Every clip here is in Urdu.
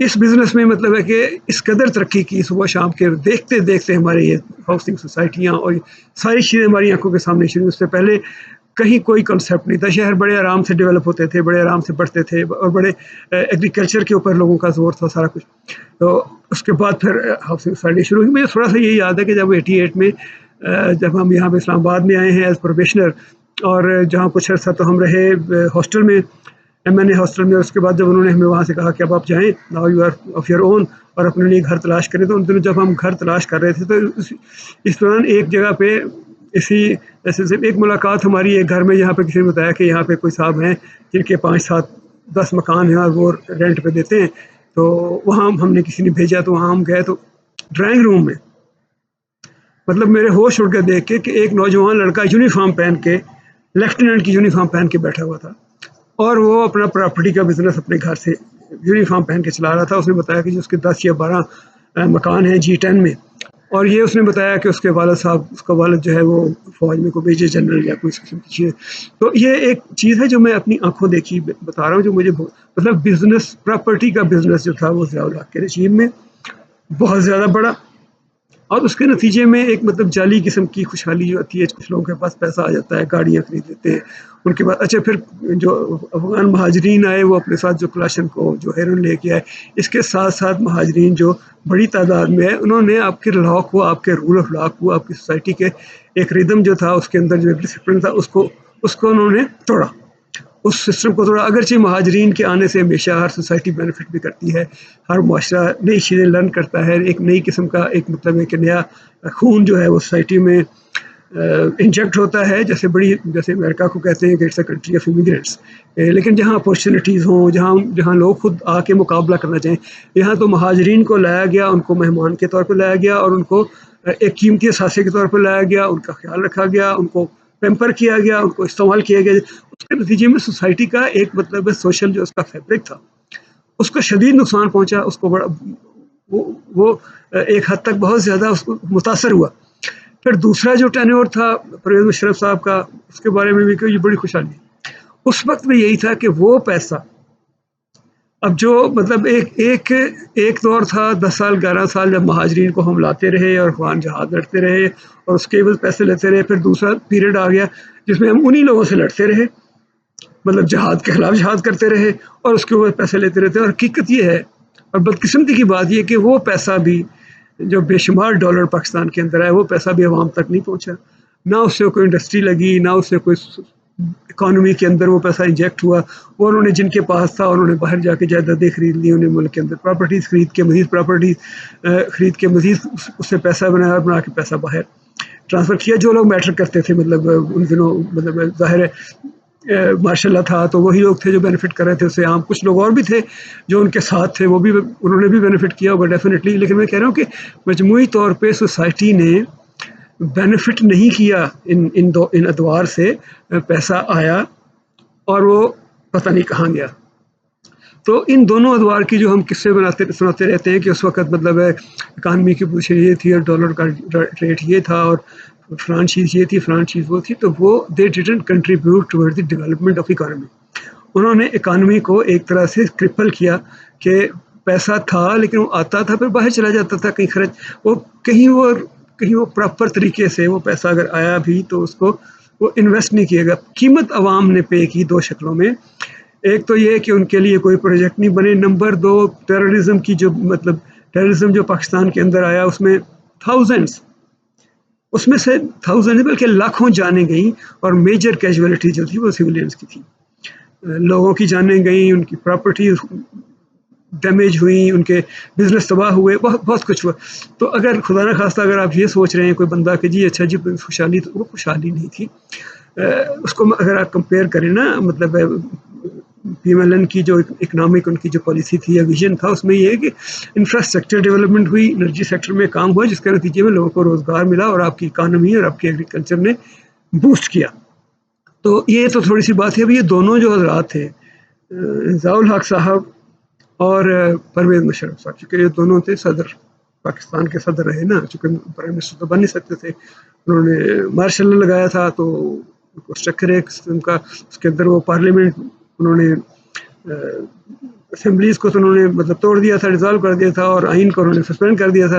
اس بزنس میں مطلب ہے کہ اس قدر ترقی کی صبح شام کے دیکھتے دیکھتے ہمارے یہ ہاؤسنگ سوسائٹیاں اور ساری چیزیں ہماری آنکھوں کے سامنے شروع. اس سے پہلے کہیں کوئی کنسیپٹ نہیں تھا. شہر بڑے آرام سے ڈیولپ ہوتے تھے, بڑے آرام سے بڑھتے تھے اور بڑے ایگریکلچر کے اوپر لوگوں کا زور تھا سارا کچھ. تو اس کے بعد پھر ہاؤسنگ سوسائٹی شروع ہوئی. مجھے تھوڑا سا یہی یاد ہے کہ جب 88 میں جب ہم یہاں پہ اسلام آباد میں آئے ہیں ایز پروبیشنر, اور جہاں کچھ عرصہ تو ہم رہے ہاسٹل میں, میں نے ہاسٹل میں. اس کے بعد جب انہوں نے ہمیں وہاں سے کہا کہ اب آپ جائیں, now you are off your own, اور اپنے لیے گھر تلاش کریں. تو ان دنوں جب ہم گھر تلاش کر رہے تھے تو اس دوران ایک جگہ پہ ایسے ایک ملاقات ہماری ایک گھر میں, یہاں پہ کسی نے بتایا کہ یہاں پہ کوئی صاحب ہیں جن کے 5-7-10 مکان ہیں اور وہ رینٹ پہ دیتے ہیں. تو وہاں ہم نے کسی نے بھیجا, تو وہاں ہم گئے. تو ڈرائنگ روم میں مطلب میرے ہوش اڑ کے دیکھ کے کہ ایک نوجوان لڑکا یونیفارم پہن کے, لیفٹیننٹ کی یونیفارم پہن کے بیٹھا ہوا تھا, اور وہ اپنا پراپرٹی کا بزنس اپنے گھر سے یونیفارم پہن کے چلا رہا تھا. اس نے بتایا کہ اس کے 10 یا 12 مکان ہیں G10 میں, اور یہ اس نے بتایا کہ اس کے والد صاحب, اس کا والد جو ہے وہ فوج میں کوئی میجر جنرل یا کوئی اس قسم کی چیز. تو یہ ایک چیز ہے جو میں اپنی آنکھوں دیکھی بتا رہا ہوں, جو مجھے مطلب بزنس, پراپرٹی کا بزنس جو تھا وہ ضیاء الحق کے رجیم میں بہت زیادہ بڑا, اور اس کے نتیجے میں ایک مطلب جعلی قسم کی خوشحالی جو آتی ہے. کچھ لوگوں کے پاس پیسہ آ جاتا ہے, گاڑیاں خرید لیتے ہیں, ان کے بعد اچھا پھر جو افغان مہاجرین آئے وہ اپنے ساتھ جو کلاشن کو جو ہیرون لے کے آئے, اس کے ساتھ ساتھ مہاجرین جو بڑی تعداد میں ہے, انہوں نے آپ کے لاء کو, آپ کے رول آف لاء کو, آپ کی سوسائٹی کے ایک ریدم جو تھا, اس کے اندر جو ڈسپلن تھا, اس کو انہوں نے توڑا, اس سسٹم کو توڑا. اگرچہ مہاجرین کے آنے سے ہمیشہ ہر سوسائٹی بینیفٹ بھی کرتی ہے, ہر معاشرہ نئی چیزیں لرن کرتا ہے, ایک نئی قسم کا ایک مطلب ہے کہ نیا خون جو ہے وہ سوسائٹی میں انجیکٹ ہوتا ہے. جیسے امریکہ کو کہتے ہیں کہ it's a country of immigrants, لیکن جہاں اپارچونیٹیز ہوں, جہاں لوگ خود آ کے مقابلہ کرنا چاہیں, یہاں تو مہاجرین کو لایا گیا, ان کو مہمان کے طور پہ لایا گیا, اور ان کو ایک قیمتی اثاثے کے طور پہ لایا گیا, ان کا خیال رکھا گیا, ان کو پیمپر کیا گیا, ان کو استعمال کیا گیا. اس کے نتیجے میں سوسائٹی کا ایک مطلب سوشل جو اس کا فیبرک تھا, اس کو شدید نقصان پہنچا. اس کو بڑا وہ ایک حد تک بہت زیادہ اس کو متاثر ہوا. پھر دوسرا جو ٹینیور تھا پرویز مشرف صاحب کا, اس کے بارے میں بھی کہ یہ بڑی خوشحالی. اس وقت میں یہی تھا کہ وہ پیسہ, اب جو مطلب ایک دور تھا 10 سال 11 سال جب مہاجرین کو ہم لاتے رہے اور افغان جہاد لڑتے رہے اور اس کے عوض پیسے لیتے رہے. پھر دوسرا پیریڈ آ گیا جس میں ہم انہی لوگوں سے لڑتے رہے, مطلب جہاد کے خلاف جہاد کرتے رہے اور اس کے اوپر پیسے لیتے رہتے. اور حقیقت یہ ہے, اور بدقسمتی کی بات یہ کہ وہ پیسہ بھی جو بے شمار ڈالر پاکستان کے اندر آئے, وہ پیسہ بھی عوام تک نہیں پہنچا. نہ اس سے کوئی انڈسٹری لگی, نہ اس سے کوئی اکانومی کے اندر وہ پیسہ انجیکٹ ہوا. وہ انہوں نے جن کے پاس تھا انہوں نے باہر جا کے جائیدادیں خرید لی, انہیں ملک کے اندر پراپرٹیز خرید کے مزید پراپرٹیز خرید کے مزید اس سے پیسہ بنایا اور بنا کے پیسہ باہر ٹرانسفر کیا. جو لوگ میٹر کرتے تھے مطلب ان دنوں, مطلب ظاہر ہے ماشاء اللہ تھا تو وہی لوگ تھے جو بینیفٹ کر رہے تھے اس سے. عام کچھ لوگ اور بھی تھے جو ان کے ساتھ تھے, وہ بھی انہوں نے بھی بینیفٹ کیا ہوگا ڈیفینیٹلی. لیکن میں کہہ رہا ہوں کہ مجموعی طور پہ سوسائٹی نے بینیفٹ نہیں کیا ان ادوار سے. پیسہ آیا اور وہ پتہ نہیں کہاں گیا. تو ان دونوں ادوار کی جو ہم قصے سناتے رہتے ہیں کہ اس وقت مطلب ہے اکانومی کی پوزیشن یہ تھی اور ڈالر کا ریٹ یہ تھا اور فلان چیز یہ تھی, فلان چیز وہ تھی, تو وہ they didn't contribute toward the development of economy. انہوں نے اکانومی کو ایک طرح سے کرپل کیا کہ پیسہ تھا لیکن وہ آتا تھا پھر باہر چلا جاتا تھا کہیں خرچ, وہ کہیں وہ پراپر طریقے سے وہ پیسہ اگر آیا بھی تو اس کو وہ انویسٹ نہیں کیے گا. قیمت عوام نے پے کی 2 شکلوں میں. ایک تو یہ کہ ان کے لیے کوئی پروجیکٹ نہیں بنے. نمبر 2 ٹیررزم کی جو مطلب ٹیررزم جو پاکستان کے اندر آیا اس میں اس میں سے تھاؤزنڈ بلکہ لاکھوں جانیں گئیں, اور میجر کیجویلٹی جو تھی وہ سویلینز کی تھی. لوگوں کی جانیں گئیں, ان کی پراپرٹی ڈیمیج ہوئی, ان کے بزنس تباہ ہوئے, بہت کچھ ہوا. تو اگر خدا نہ خواستہ اگر آپ یہ سوچ رہے ہیں کوئی بندہ کہ جی اچھا جی خوشحالی, تو وہ خوشحالی نہیں تھی. اس کو اگر آپ کمپیئر کریں نا, مطلب پی ایم ایل این کی جو اکنامک ان کی جو پالیسی تھی یا ویژن تھا, اس میں یہ ہے کہ انفراسٹرکچر ڈیولپمنٹ ہوئی, انرجی سیکٹر میں کام ہوا جس کے نتیجے میں لوگوں کو روزگار ملا اور آپ کی اکانومی اور آپ کے ایگریکلچر نے بوسٹ کیا. تو یہ تو تھوڑی سی بات ہے. اب یہ دونوں جو حضرات تھے ضیاء الحق صاحب اور پرویز مشرف صاحب, چونکہ یہ دونوں تھے صدر, پاکستان کے صدر رہے نا, چونکہ پرائم منسٹر تو بن نہیں سکتے تھے. انہوں نے مارشل لا لگایا تھا تو اسٹرکچر ایک قسم کا, اس کے اندر وہ پارلیمنٹ انہوں نے اسمبلیز کو تو انہوں نے مطلب توڑ دیا تھا، ڈیزالو کر دیا تھا، اور آئین کو انہوں نے سسپینڈ کر دیا تھا،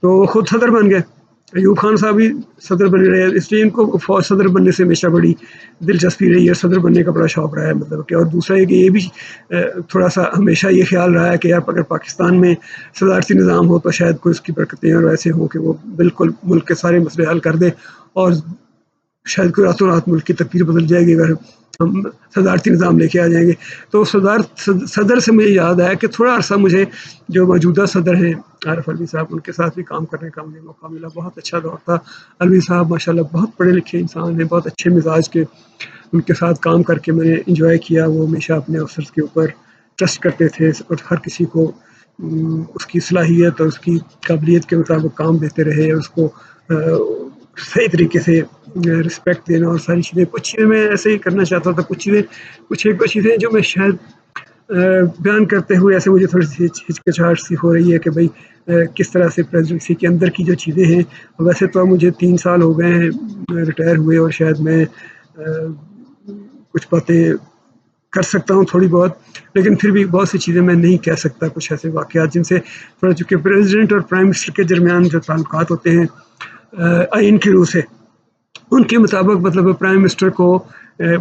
تو وہ خود صدر بن گئے. ایوب خان صاحب بھی صدر بنے رہے، اس لیے ان کو فوج صدر بننے سے ہمیشہ بڑی دلچسپی رہی ہے، صدر بننے کا بڑا شوق رہا ہے مطلب کہ. اور دوسرا یہ کہ یہ بھی تھوڑا سا ہمیشہ یہ خیال رہا ہے کہ یار اگر پاکستان میں صدارتی نظام ہو تو شاید کوئی اس کی برکتیں اور ایسے ہوں کہ وہ بالکل ملک کے سارے مسئلے حل کر دے، اور شاید کوئی راتوں رات ملک کی تقدیر بدل جائے گی اگر ہم صدارتی نظام لے کے آ جائیں گے. تو صدر سے مجھے یاد آیا کہ تھوڑا عرصہ مجھے جو موجودہ صدر ہیں عارف علوی صاحب، ان کے ساتھ بھی کام کرنے کا مجھے موقع ملا. بہت اچھا دور تھا. علوی صاحب ماشاءاللہ بہت پڑھے لکھے انسان ہیں، بہت اچھے مزاج کے. ان کے ساتھ کام کر کے میں نے انجوائے کیا. وہ ہمیشہ اپنے افسرز کے اوپر ٹرسٹ کرتے تھے اور ہر کسی کو اس کی صلاحیت اور اس کی قابلیت کے مطابق کام دیتے رہے، اور اس کو صحیح طریقے سے رسپیکٹ دینا اور ساری چیزیں. کچھ چیزیں میں ایسے ہی کرنا چاہتا تھا، کچھ ایک چیزیں جو میں شاید بیان کرتے ہوئے ایسے مجھے تھوڑی سی ہچکچاہٹ سی ہو رہی ہے کہ بھائی کس طرح سے پریزیڈنسی کے اندر کی جو چیزیں ہیں. ویسے تو مجھے 3 سال ہو گئے ہیں ریٹائر ہوئے، اور شاید میں کچھ باتیں کر سکتا ہوں تھوڑی بہت، لیکن پھر بھی بہت سی چیزیں میں نہیں کہہ سکتا. کچھ ایسے واقعات جن سے تھوڑا، چونکہ پریزیڈنٹ اور پرائم منسٹر کے درمیان جو تعلقات ہوتے ہیں آئین کی روح سے، ان کے مطابق مطلب پرائم منسٹر کو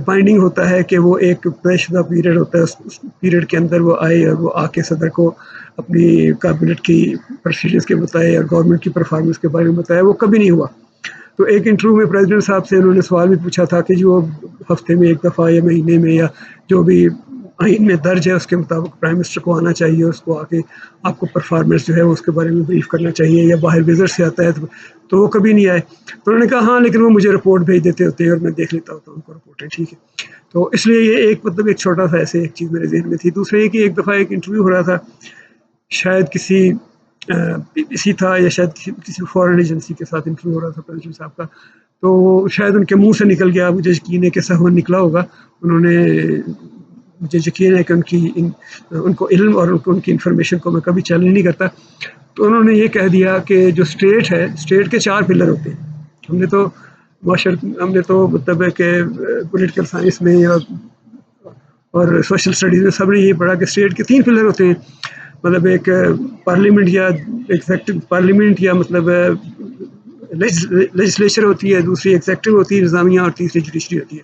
بائنڈنگ ہوتا ہے کہ وہ ایک طے شدہ پیریڈ ہوتا ہے، اس پیریڈ کے اندر وہ آئے اور وہ آ کے صدر کو اپنی کابینٹ کی پروسیجرز کے بتائے اور گورنمنٹ کی پرفارمنس کے بارے میں بتایا. وہ کبھی نہیں ہوا. تو ایک انٹرویو میں پریزیڈنٹ صاحب سے انہوں نے سوال بھی پوچھا تھا کہ جو ہفتے میں ایک دفعہ یا مہینے میں یا جو بھی آئین میں درج ہے اس کے مطابق پرائم منسٹر کو آنا چاہیے، اس کو آ کے آپ کو پرفارمنس جو ہے اس کے بارے میں بریف کرنا چاہیے، یا باہر وزٹ سے آتا ہے تو وہ کبھی نہیں آئے. تو انہوں نے کہا ہاں لیکن وہ مجھے رپورٹ بھیج دیتے ہوتے ہیں اور میں دیکھ لیتا ہوتا ہوں ان کو رپورٹیں. ٹھیک ہے. تو اس لیے یہ ایک مطلب ایک چھوٹا سا ایسے ایک چیز میرے ذہن میں تھی. دوسرے یہ کہ ایک دفعہ ایک انٹرویو ہو رہا تھا، شاید کسی بی بی سی تھا یا شاید کسی فارن ایجنسی کے ساتھ انٹرویو ہو رہا تھا پریزیڈنٹ صاحب کا. تو شاید ان کے منہ سے نکل گیا، مجھے یقین ہے کہ سہون نکلا ہوگا. انہوں نے، مجھے یقین ہے کہ ان کو علم اور ان کی انفارمیشن کو میں کبھی چیلنج نہیں کرتا. تو انہوں نے یہ کہہ دیا کہ جو اسٹیٹ ہے، اسٹیٹ کے 4 پلر ہوتے ہیں. ہم نے تو مطلب ہے کہ پولیٹیکل سائنس میں اور سوشل اسٹڈیز میں سب نے یہ پڑھا کہ اسٹیٹ کے 3 پلر ہوتے ہیں. مطلب ایک پارلیمنٹ یا ایگزیکٹو پارلیمنٹ یا مطلب لیجسلیچر ہوتی ہے، دوسری ایگزیکٹو ہوتی ہے انتظامیہ، اور تیسری جوڈیشری ہوتی ہے.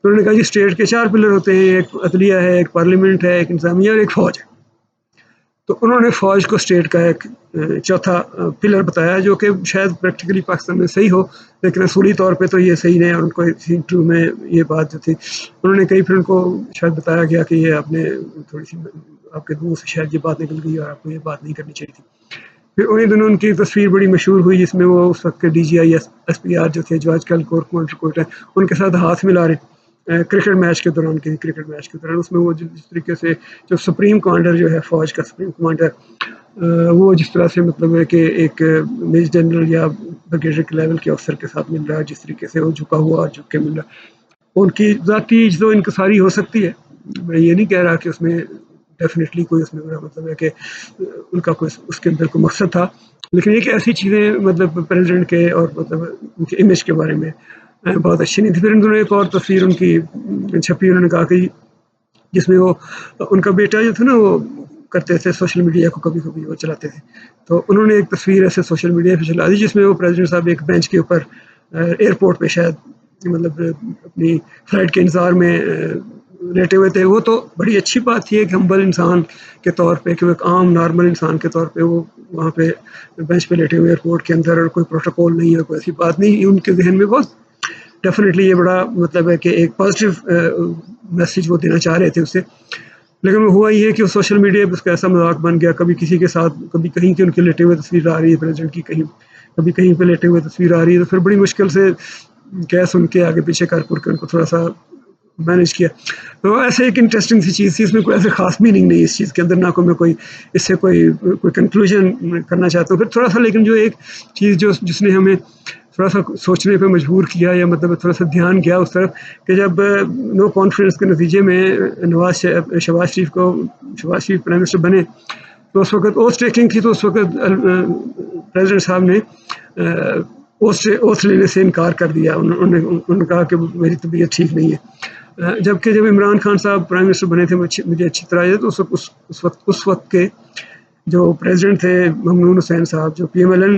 تو انہوں نے کہا جی اسٹیٹ کے 4 پلر ہوتے ہیں، ایک عدلیہ ہے، ایک پارلیمنٹ ہے، ایک انتظامیہ اور ایک فوج ہے. تو انہوں نے فوج کو اسٹیٹ کا ایک چوتھا پلر بتایا، جو کہ شاید پریکٹیکلی پاکستان میں صحیح ہو، لیکن اصولی طور پہ تو یہ صحیح نہیں. اور ان کو انٹرویو میں یہ بات جو تھی انہوں نے کہی، پھر ان کو شاید بتایا گیا کہ یہ آپ نے تھوڑی سی آپ کے منہ سے شاید یہ بات نکل گئی اور آپ کو یہ بات نہیں کرنی چاہیے تھی. پھر انہیں دنوں ان کی تصویر بڑی مشہور ہوئی جس میں وہ اس وقت کے D G I S P R جو تھے، جو آج کل کورٹ ہے، ان کے ساتھ ہاتھ ملا رہے کرکٹ میچ کے دوران. اس میں وہ جس طریقے سے جو سپریم کمانڈر جو ہے فوج کا سپریم کمانڈر، وہ جس طرح سے مطلب ہے کہ ایک میجر جنرل یا بریگیڈیئر کے لیول کے افسر کے ساتھ مل رہا ہے، جس طریقے سے وہ جھکا ہوا اور جھک کے مل رہا ہے. ان کی ذاتی جو انکساری ہو سکتی ہے، میں یہ نہیں کہہ رہا کہ اس میں ڈیفینیٹلی کوئی اس میں مطلب ہے کہ ان کا کوئی اس کے اندر کوئی مقصد تھا، لیکن یہ کہ ایسی چیزیں مطلب پریزیڈنٹ کے اور مطلب ان کے امیج کے بارے میں بہت اچھی نہیں تھی. پھر انہوں نے ایک اور تصویر ان کی چھپی، انہوں نے کہا کہ جس میں وہ ان کا بیٹا جو تھا نا، وہ کرتے تھے سوشل میڈیا کو، کبھی کبھی وہ چلاتے تھے. تو انہوں نے ایک تصویر ایسے سوشل میڈیا پہ چلا دی جس میں وہ پریزیڈنٹ صاحب ایک بینچ کے اوپر ایئرپورٹ پہ شاید مطلب اپنی فلائٹ کے انتظار میں لیٹے ہوئے تھے. وہ تو بڑی اچھی بات تھی کہ ہمبل انسان کے طور پہ، کہ وہ ایک عام نارمل انسان کے طور پہ وہ وہاں پہ بینچ پہ لیٹے ہوئے ایئرپورٹ کے اندر، اور کوئی پروٹوکول نہیں ہے، کوئی ایسی بات نہیں. ان کے ذہن میں بہت ڈیفینیٹلی یہ بڑا مطلب ہے کہ ایک پازیٹیو میسیج وہ دینا چاہ رہے تھے اس سے. لیکن وہ ہوا یہ کہ سوشل میڈیا پہ اس کا ایسا مذاق بن گیا، کبھی کسی کے ساتھ، کبھی کہیں کے ان کے لیٹے ہوئے تصویر آ رہی ہے پریزیڈنٹ کی، کبھی کہیں پہ لیٹے ہوئے تصویر آ رہی ہے. تو پھر بڑی مشکل سے کیس ان کے آگے پیچھے کر کے ان کو تھوڑا سا مینیج کیا. تو ایسے ایک انٹرسٹنگ سی چیز تھی، اس میں کوئی ایسے خاص میننگ نہیں اس چیز کے اندر، نہ کوئی میں اس سے کوئی کنکلوژن کرنا چاہتا ہوں. پھر تھوڑا سا لیکن جو ایک چیز جس نے ہمیں تھوڑا سا سوچنے پہ مجبور کیا، یا مطلب تھوڑا سا دھیان گیا اس طرف، کہ جب نو کانفیڈنس کے نتیجے میں شہباز شریف پرائم منسٹر بنے، تو اس وقت اوتھ ٹیکنگ تھی. تو اس وقت پریزیڈنٹ صاحب نے اوتھ لینے سے انکار کر دیا. انہوں نے کہا کہ میری طبیعت ٹھیک نہیں ہے. جبکہ جب عمران خان صاحب پرائم منسٹر بنے تھے مجھے اچھی طرح ہے تو اس وقت کے جو پریزیڈنٹ تھے ممنون حسین صاحب جو PMLN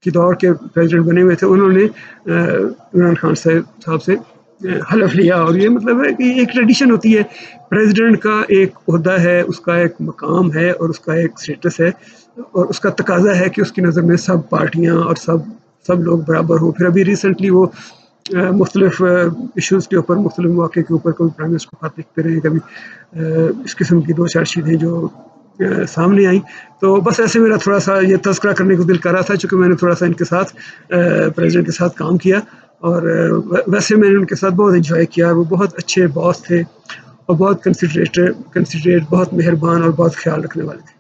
کی دور کے پریزیڈنٹ بنے ہوئے تھے، انہوں نے عمران خان صاحب سے حلف لیا. اور یہ مطلب ہے کہ ایک ٹریڈیشن ہوتی ہے، پریزیڈنٹ کا ایک عہدہ ہے، اس کا ایک مقام ہے اور اس کا ایک اسٹیٹس ہے اور اس کا تقاضا ہے کہ اس کی نظر میں سب پارٹیاں اور سب لوگ برابر ہوں. پھر ابھی ریسنٹلی وہ مختلف ایشوز کے اوپر، مختلف مواقع کے اوپر کبھی پرائم منسٹر کو خط لکھتے رہے، کبھی اس قسم کی 2-4 چیزیں جو سامنے آئی. تو بس ایسے میرا تھوڑا سا یہ تذکرہ کرنے کو دل کر رہا تھا، چونکہ میں نے تھوڑا سا ان کے ساتھ پریزیڈنٹ کے ساتھ کام کیا اور ویسے میں نے ان کے ساتھ بہت انجوائے کیا. وہ بہت اچھے باس تھے اور بہت کنسیڈریٹ، بہت مہربان اور بہت خیال رکھنے والے تھے.